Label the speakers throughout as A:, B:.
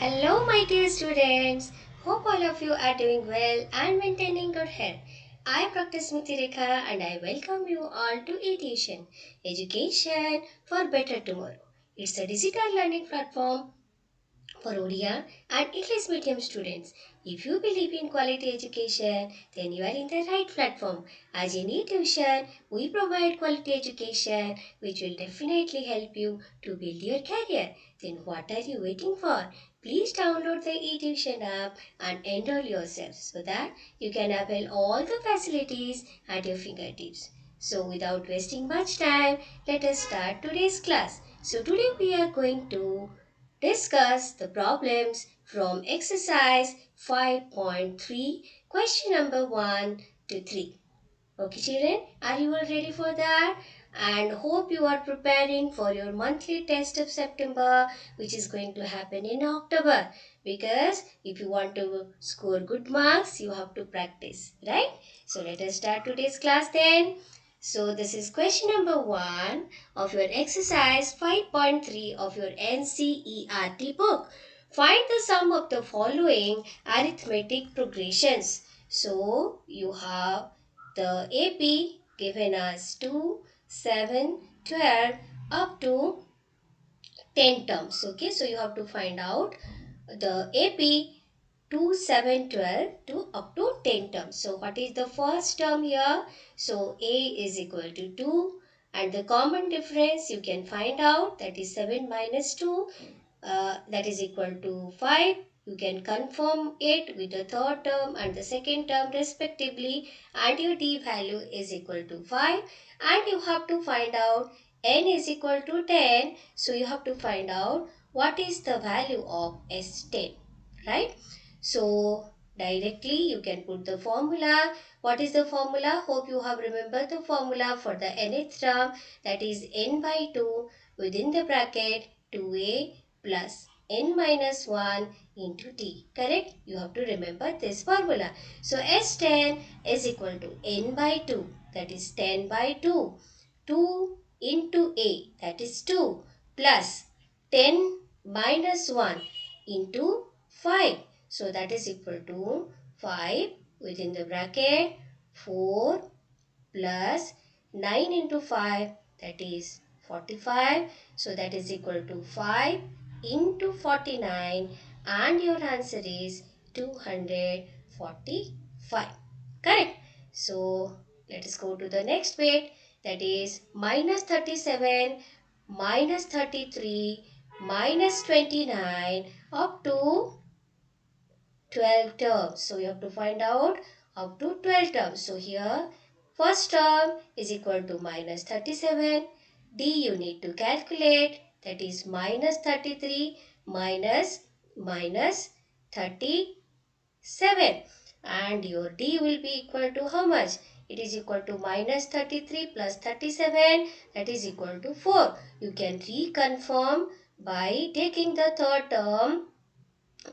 A: Hello my dear students, hope all of you are doing well and maintaining good health. I am Dr. Smruti and I welcome you all to Etuson, Education for Better Tomorrow. It's a digital learning platform for Odia and English medium students. If you believe in quality education, then you are in the right platform. As in Etuson, we provide quality education which will definitely help you to build your career. Then what are you waiting for? Please download the Etuson app and enroll yourself so that you can avail all the facilities at your fingertips. So without wasting much time, let us start today's class. So today we are going to discuss the problems from exercise 5.3, question number 1 to 3. Okay children, are you all ready for that? And hope you are preparing for your monthly test of September, which is going to happen in October. Because if you want to score good marks, you have to practice, right? So let us start today's class then. So this is question number 1 of your exercise 5.3 of your NCERT book. Find the sum of the following arithmetic progressions. So you have the AP given us 2, 7, 12 up to 10 terms. Okay, so you have to find out the AP 2, 7, 12 to up to 10 terms. So what is the first term here? So A is equal to 2 and the common difference you can find out, that is 7 minus 2, that is equal to 5. You can confirm it with the third term and the second term respectively, and your D value is equal to 5, and you have to find out n is equal to 10. So you have to find out what is the value of S10, right? So directly you can put the formula. What is the formula? Hope you have remembered the formula for the nth term, that is n by 2 within the bracket 2a plus n minus 1 into t. Correct? You have to remember this formula. So S10 is equal to n by 2, that is 10 by 2. 2 into a, that is 2, plus 10 minus 1 into 5. So that is equal to 5 within the bracket 4 plus 9 into 5, that is 45. So that is equal to 5 into 49, and your answer is 245. Correct? So let us go to the next bit, that is minus 37, minus 33, minus 29 up to 12 terms. So you have to find out up to 12 terms. So here first term is equal to minus 37. D you need to calculate, that is minus 33 minus 37. And your D will be equal to how much? It is equal to minus 33 plus 37, that is equal to 4. You can reconfirm by taking the third term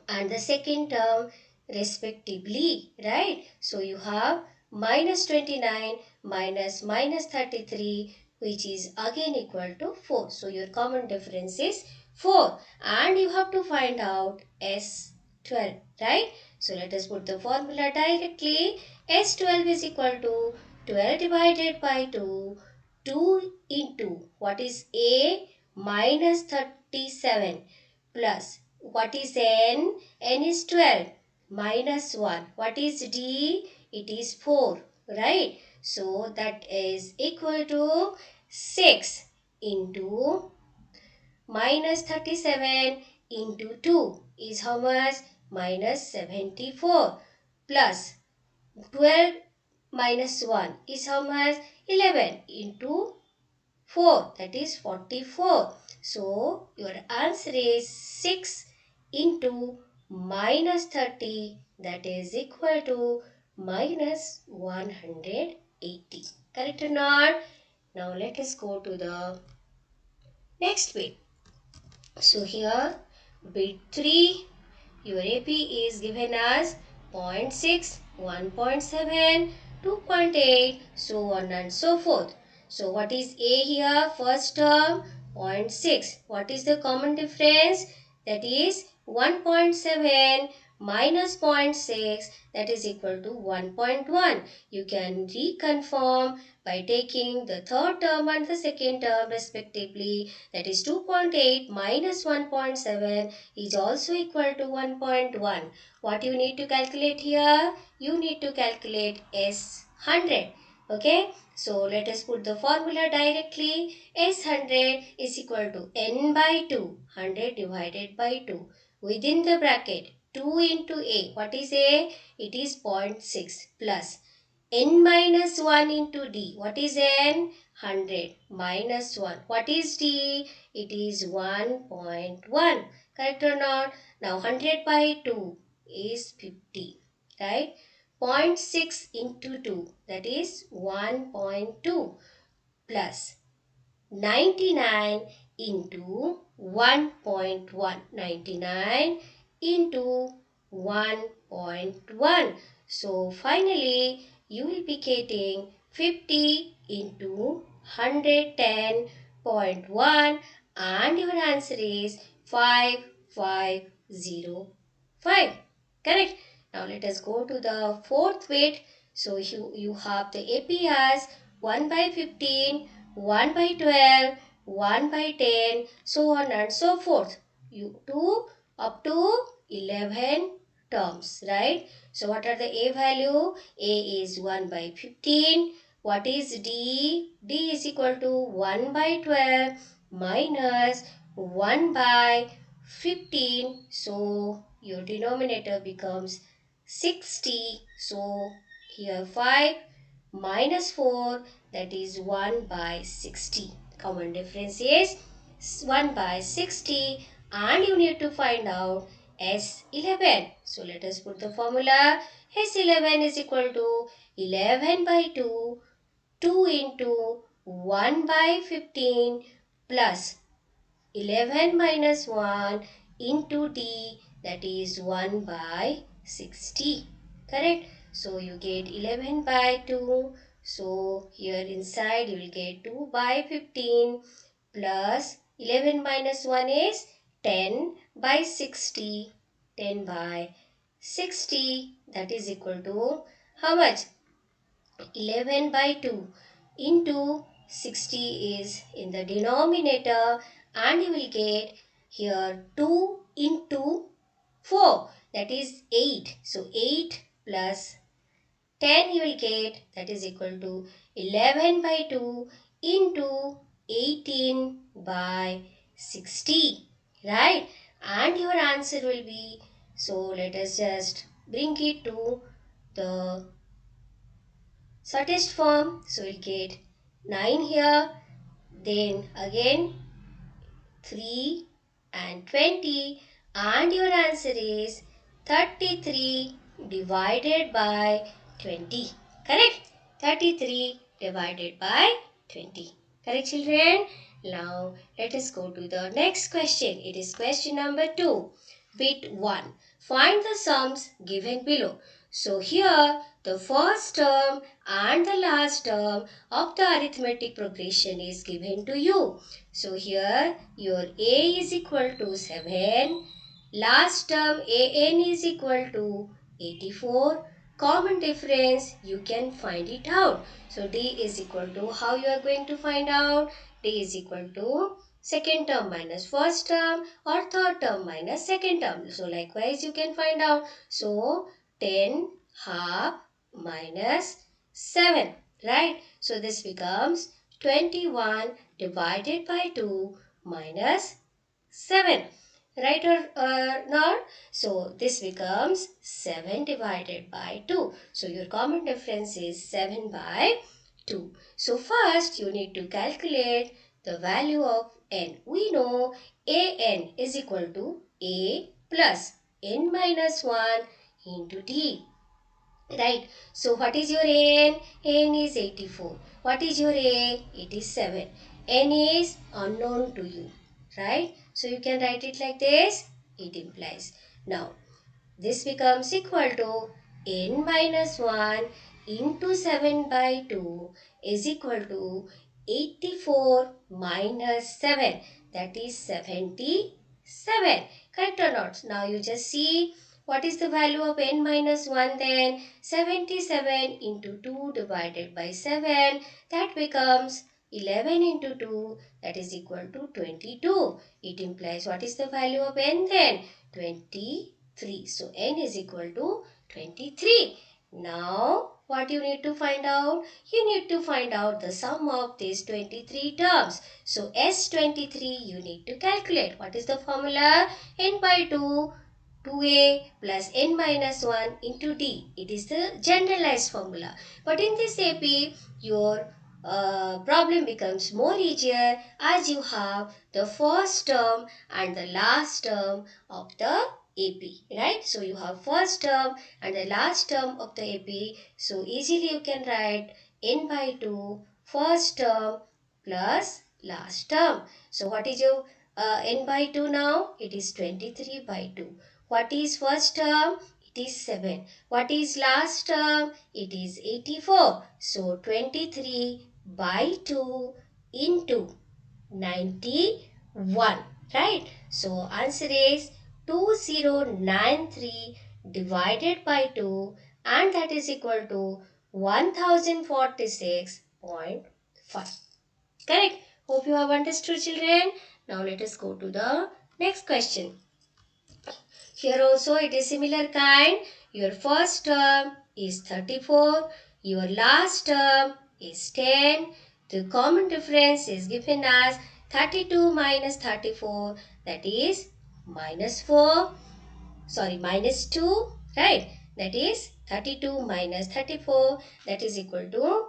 A: and the second term respectively, right? So you have minus 29 minus 33, which is again equal to 4. So your common difference is 4, and you have to find out S12, right? So let us put the formula directly. S12 is equal to 12 divided by 2, 2 into what is A minus 37 plus what is n? N is 12 minus 1. What is D? It is 4, right? So that is equal to 6 into minus 37 into 2 is how much? Minus 74 plus 12 minus 1 is how much? 11 into 4, that is 44. So your answer is 6 into minus 30, that is equal to minus 180. Correct or not? Now let us go to the next bit. So here bit 3, your AP is given as 0.6, 1.7, 2.8, so on and so forth. So what is A here? First term 0.6. What is the common difference? That is 1.7 minus 0.6, that is equal to 1.1. You can reconfirm by taking the third term and the second term respectively. That is 2.8 minus 1.7 is also equal to 1.1. What you need to calculate here? You need to calculate S100. Okay, so let us put the formula directly. S100 is equal to n by 2, 100 divided by 2. Within the bracket, 2 into a. What is a? It is 0.6 plus n minus 1 into d. What is n? 100 minus 1. What is d? It is 1.1. Correct or not? Now 100 by 2 is 50. Right? 0.6 into 2, that is 1.2 plus 99 into 1.1. 99 into 1.1. So finally you will be getting 50 into 110.1 and your answer is 5505. Correct? Now let us go to the fourth bit. So you have the AP as 1 by 15, 1 by 12, 1 by 10, so on and so forth. You do up to 11 terms, right? So what are the A value? A is 1 by 15. What is D? D is equal to 1 by 12 minus 1 by 15. So your denominator becomes 60. So here 5 minus 4, that is 1 by 60. Common difference is 1 by 60 and you need to find out S11. So let us put the formula. S11 is equal to 11 by 2, 2 into 1 by 15 plus 11 minus 1 into d, that is 1 by 60. Correct? So you get 11 by 2. So here inside you will get 2 by 15 plus 11 minus 1 is 10 by 60. 10 by 60, that is equal to how much? 11 by 2 into 60 is in the denominator and you will get here 2 into 4, that is 8. So 8 plus 10 you will get, that is equal to 11 by 2 into 18 by 60, right? And your answer will be, so let us just bring it to the shortest form. So we'll get 9 here, then again 3 and 20 and your answer is 33 divided by 20. Correct? 33 divided by 20. Correct, children? Now let us go to the next question. It is question number 2. Bit 1. Find the sums given below. So here the first term and the last term of the arithmetic progression is given to you. So here your A is equal to 7. Last term AN is equal to 84. Common difference, you can find it out. So D is equal to, how you are going to find out? D is equal to second term minus first term or third term minus second term. So likewise you can find out. So 10 half minus 7, right? So this becomes 21 divided by 2 minus 7. Right or not? So this becomes 7 divided by 2. So your common difference is 7 by 2. So first you need to calculate the value of n. We know an is equal to a plus n minus 1 into d. Right. So what is your n? N is 84. What is your a? It is 7. N is unknown to you. Right. So you can write it like this. It implies. Now this becomes equal to n minus 1 into 7 by 2 is equal to 84 minus 7. That is 77. Correct or not? Now you just see what is the value of n minus 1 then. 77 into 2 divided by 7, that becomes 11 into 2, that is equal to 22. It implies what is the value of n then? 23. So n is equal to 23. Now what you need to find out? You need to find out the sum of these 23 terms. So S23 you need to calculate. What is the formula? N by 2, 2a plus n minus 1 into d. It is the generalized formula. But in this AP, your problem becomes more easier as you have the first term and the last term of the AP, right? So you have first term and the last term of the AP. So easily you can write n by 2 first term plus last term. So what is your n by 2 now? It is 23 by 2. What is first term? It is 7. What is last term? It is 84. So 23 by 2 into 91. Right? So answer is 2093 divided by 2, and that is equal to 1046.5. Correct? Hope you have understood, children. Now let us go to the next question. Here also it is similar kind. Your first term is 34. Your last term is 10. The common difference is given as 32 minus 34, that is minus 4. Sorry, minus 2. Right? That is 32 minus 34, that is equal to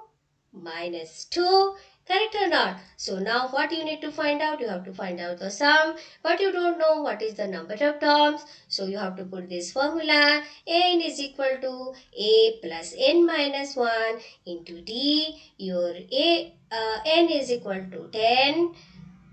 A: minus 2. Correct or not? So now what you need to find out? You have to find out the sum, but you don't know what is the number of terms. So you have to put this formula. N is equal to a plus n minus 1 into d. Your n is equal to 10.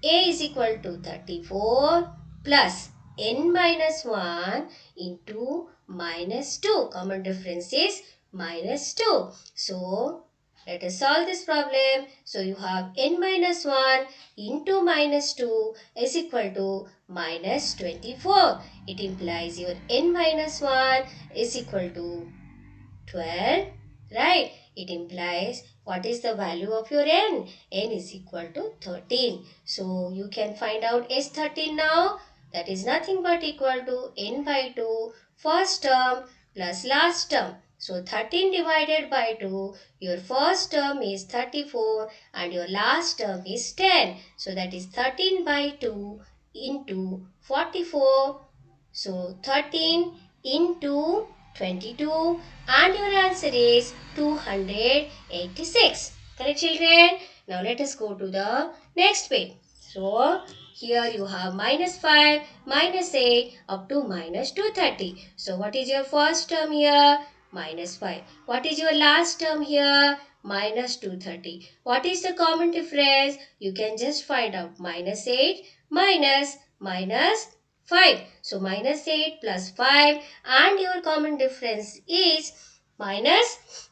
A: A is equal to 34 plus n minus 1 into minus 2. Common difference is minus 2. So let us solve this problem. So you have n minus 1 into minus 2 is equal to minus 24. It implies your n minus 1 is equal to 12. Right? It implies what is the value of your n? N is equal to 13. So you can find out S13 now. That is nothing but equal to n by 2 first term plus last term. So 13 divided by 2, your first term is 34 and your last term is 10. So that is 13 by 2 into 44. So 13 into 22, and your answer is 286. Correct, children? Now let us go to the next page. So here you have minus 5, minus 8 up to minus 230. So what is your first term here? Minus 5. What is your last term here? Minus 230. What is the common difference? You can just find out. Minus 8 minus 5. So minus 8 plus 5, and your common difference is minus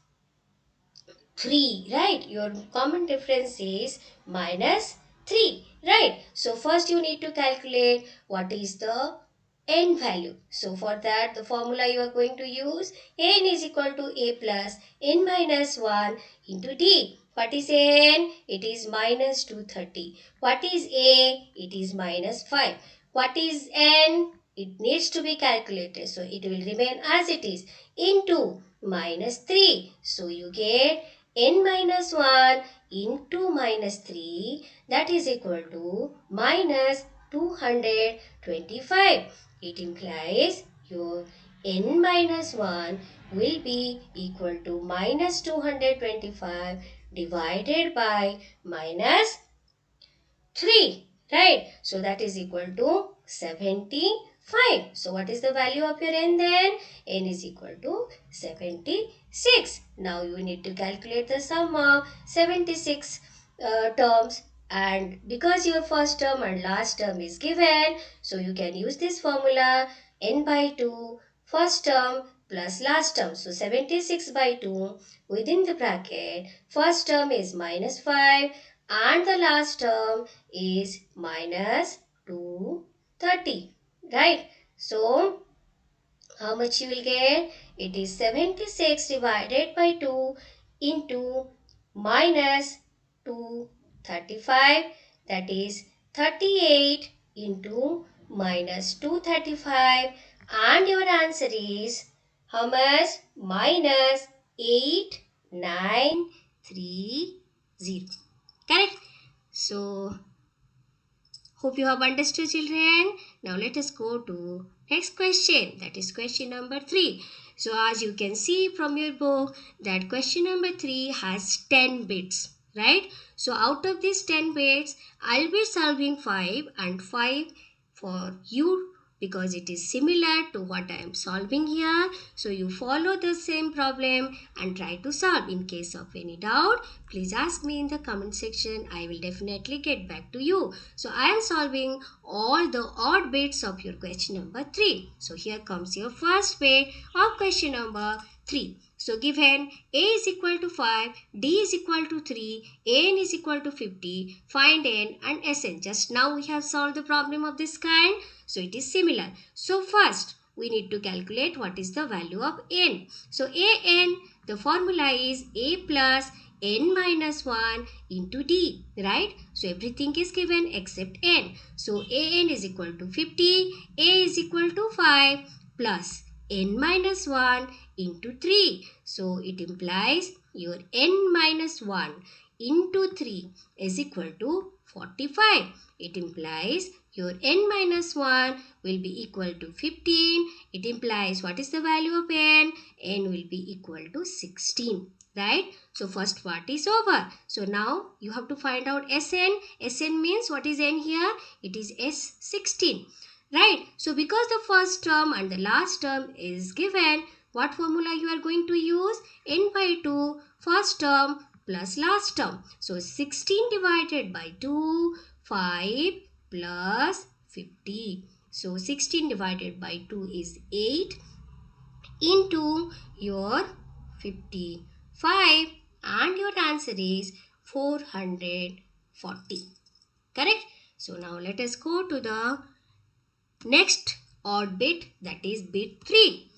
A: 3, right? Your common difference is minus 3, right? So first you need to calculate what is the n value. So for that the formula you are going to use, n is equal to a plus n minus 1 into d. What is n? It is minus 230. What is a? It is minus 5. What is n? It needs to be calculated. So it will remain as it is into minus 3. So you get n minus 1 into minus 3, that is equal to minus 225. It implies your n minus 1 will be equal to minus 225 divided by minus 3, right? So that is equal to 75. So what is the value of your n then? N is equal to 76. Now you need to calculate the sum of 76 terms, and because your first term and last term is given, so you can use this formula n by 2 first term plus last term. So 76 by 2 within the bracket, first term is minus 5 and the last term is minus 230, right? So how much you will get? It is 76 divided by 2 into minus 235, that is 38 into minus 235, and your answer is how much? Minus 8930. Correct? So hope you have understood, children. Now let us go to next question. That is question number 3. So as you can see from your book that question number 3 has 10 bits. Right? So out of these 10 bits, I'll be solving 5 and 5 for you because it is similar to what I am solving here. So you follow the same problem and try to solve. In case of any doubt, please ask me in the comment section. I will definitely get back to you. So I am solving all the odd bits of your question number 3. So here comes your first bit of question number 3. So given a is equal to 5, d is equal to 3, n is equal to 50, find n and sn. Just now we have solved the problem of this kind. So it is similar. So first we need to calculate what is the value of n. So an, the formula is a plus n minus 1 into d, right? So everything is given except n. So an is equal to 50, a is equal to 5 plus n minus 1 into 3. So it implies your n minus 1 into 3 is equal to 45. It implies your n minus 1 will be equal to 15. It implies what is the value of n? N will be equal to 16. Right? So first part is over. So now you have to find out Sn. Sn means what is n here? It is S16. Right? So because the first term and the last term is given, what formula you are going to use? N by 2, first term plus last term. So 16 divided by 2, 5 plus 50. So 16 divided by 2 is 8 into your 55, and your answer is 440. Correct? So now let us go to the next odd bit, that is bit 3.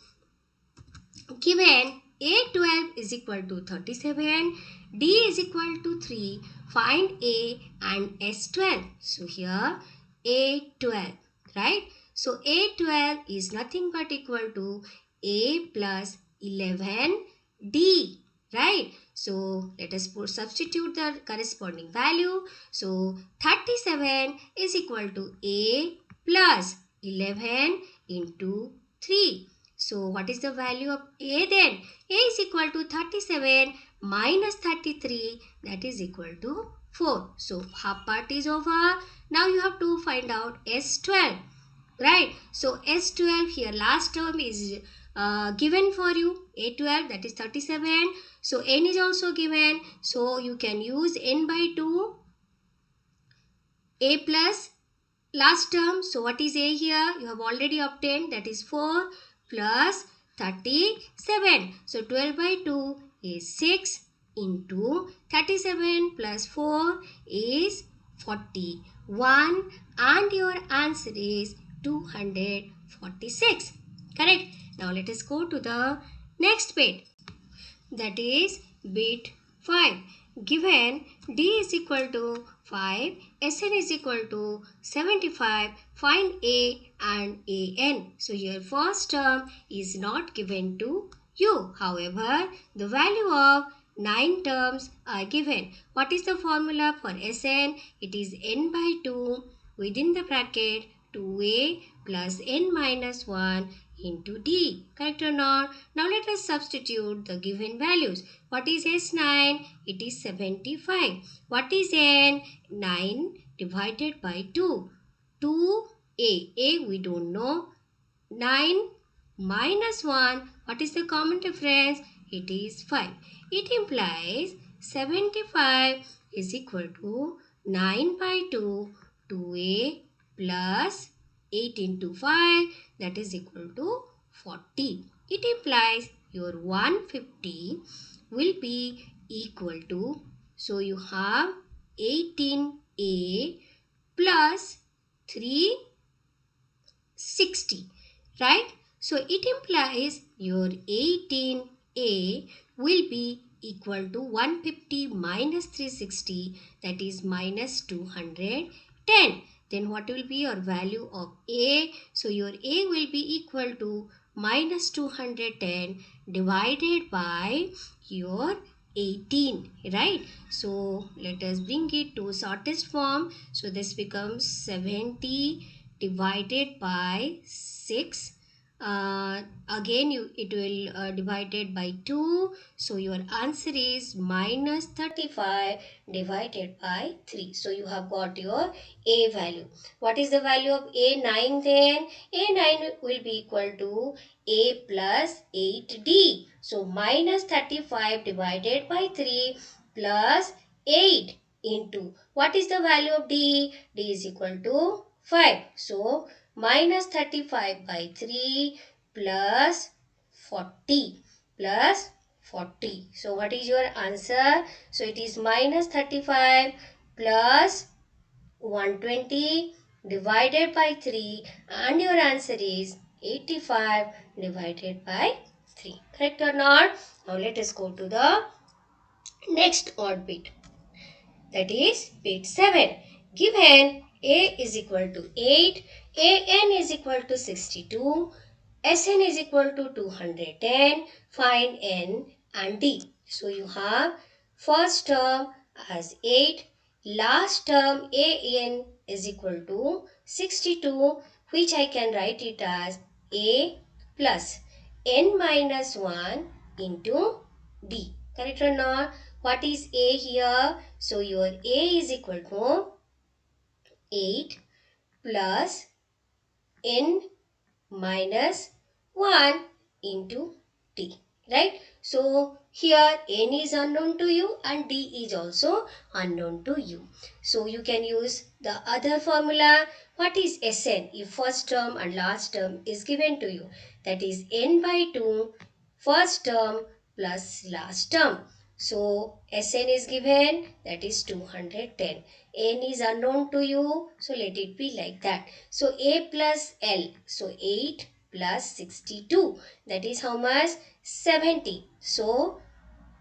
A: Given A12 is equal to 37, D is equal to 3, find A and S12. So here A12, right? So A12 is nothing but equal to A plus 11D, right? So let us substitute the corresponding value. So 37 is equal to A plus 11 into 3. So what is the value of A then? A is equal to 37 minus 33, that is equal to 4. So half part is over. Now you have to find out S12. Right? So S12 here last term is given for you. A12, that is 37. So n is also given. So you can use n by 2. A plus last term. So what is A here? You have already obtained, that is 4 plus 37. So 12 by 2 is 6 into 37 plus 4 is 41, and your answer is 246. Correct? Now let us go to the next bit. That is bit 5. Given D is equal to 5, Sn is equal to 75, find A and An. So your first term is not given to you. However, the value of 9 terms are given. What is the formula for Sn? It is n by 2 within the bracket 2a plus n minus 1 into d. Correct or not? Now let us substitute the given values. What is S9? It is 75. What is N? 9 divided by 2. 2a. A we don't know. 9 minus 1. What is the common difference? It is 5. It implies 75 is equal to 9 by 2. 2a plus 8 into 5, that is equal to 40. It implies your 150 will be equal to, so you have 18a plus 360. right? So it implies your 18a will be equal to 150 minus 360, that is minus 210. Then what will be your value of a? So your a will be equal to minus 210 divided by your 18, right? So let us bring it to shortest form. So this becomes 70 divided by 6. Again it will divided by 2. So your answer is minus 35 divided by 3. So you have got your a value. What is the value of a9 then? A9 will be equal to a plus 8d. So minus 35 divided by 3 plus 8 into what is the value of d? D is equal to 5. So minus 35 by 3 plus 40 plus 40. So what is your answer? So it is minus 35 plus 120 divided by 3, and your answer is 85 divided by 3. Correct or not? Now let us go to the next odd bit. That is bit 7. Given a is equal to 8, an is equal to 62, Sn is equal to 210, find n and d. So you have first term as 8, last term an is equal to 62, which I can write it as a plus n minus 1 into d. Correct or not? What is a here? So your a is equal to 8 plus n minus 1 into t, right? So here n is unknown to you and d is also unknown to you. So you can use the other formula. What is Sn? If first term and last term is given to you, that is n by 2 first term plus last term. So Sn is given, that is 210. N is unknown to you, so let it be like that. So a plus L, so 8 plus 62, that is how much? 70. So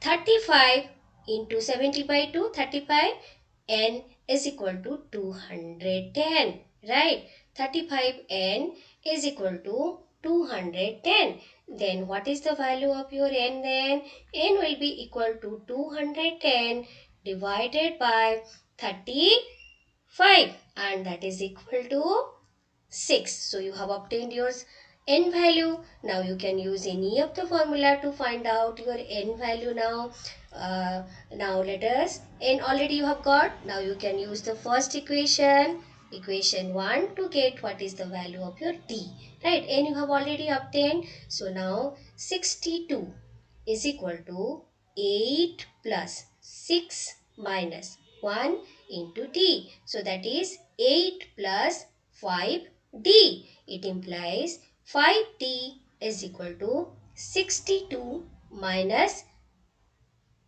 A: 35 into 70 by 2, 35, n is equal to 210, right? 35n is equal to 210. Then what is the value of your n then? N will be equal to 210 divided by 35, and that is equal to 6. So you have obtained your n value. Now you can use any of the formula to find out your n value now. Now let us, n already you have got. Now you can use the first equation, equation 1, to get what is the value of your d. Right, n you have already obtained. So now 62 is equal to 8 plus 6 minus 1 into t. So that is 8 plus 5d. It implies 5d is equal to 62 minus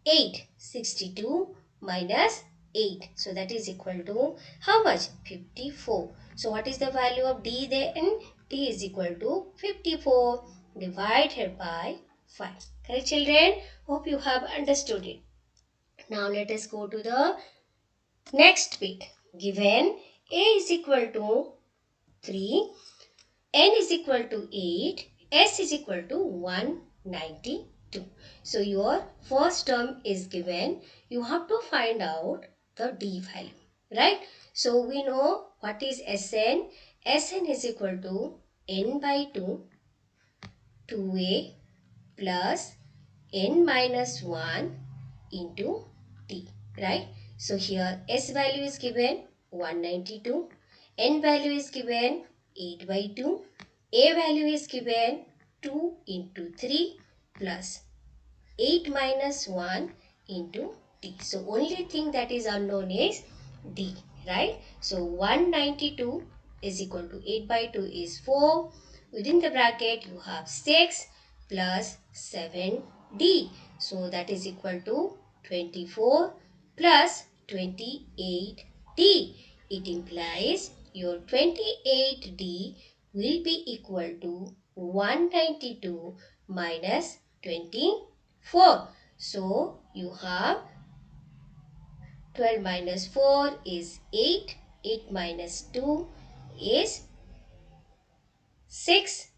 A: 8. 62 minus 8. So that is equal to how much? 54. So what is the value of d then? D is equal to 54 divided by 5. Correct, children? Hope you have understood it. Now let us go to the next bit. Given a is equal to 3, n is equal to 8, s is equal to 192. So your first term is given. You have to find out the d value, right? So we know what is Sn. Sn is equal to n by 2, 2a plus n minus 1 into t, right? So here S value is given 192, n value is given 8 by 2, a value is given 2 into 3 plus 8 minus 1 into t. So only thing that is unknown is d, right? So 192 is equal to 8 by 2 is 4. Within the bracket you have 6 plus 7d. So that is equal to 24 plus 28d. It implies your 28d will be equal to 192 minus 24. So you have 12 minus 4 is 8. 8 minus 2 is 6.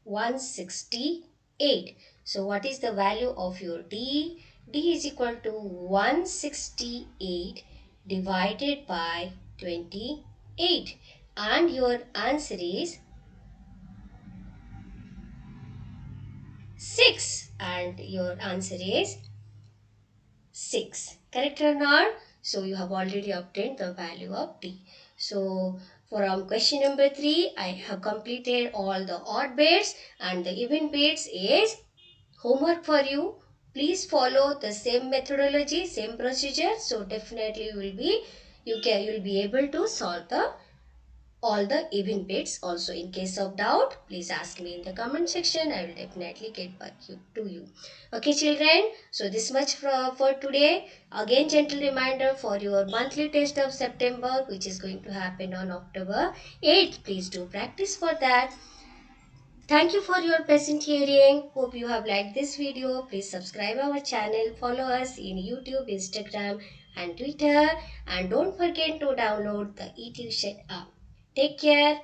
A: 168. So what is the value of your D? D is equal to 168 divided by 28. And your answer is 6. And your answer is 6. Correct or not? So you have already obtained the value of D. So from question number 3, I have completed all the odd bits, and the even bits is homework for you. Please follow the same methodology, same procedure. So definitely you'll be able to solve the all the even bits. Also, in case of doubt, please ask me in the comment section. I will definitely get back to you. Okay, children. So this much for today. Again, gentle reminder for your monthly test of September, which is going to happen on October 8th. Please do practice for that. Thank you for your patient hearing. Hope you have liked this video. Please subscribe our channel. Follow us in YouTube, Instagram and Twitter. And don't forget to download the Etuson app. Take care.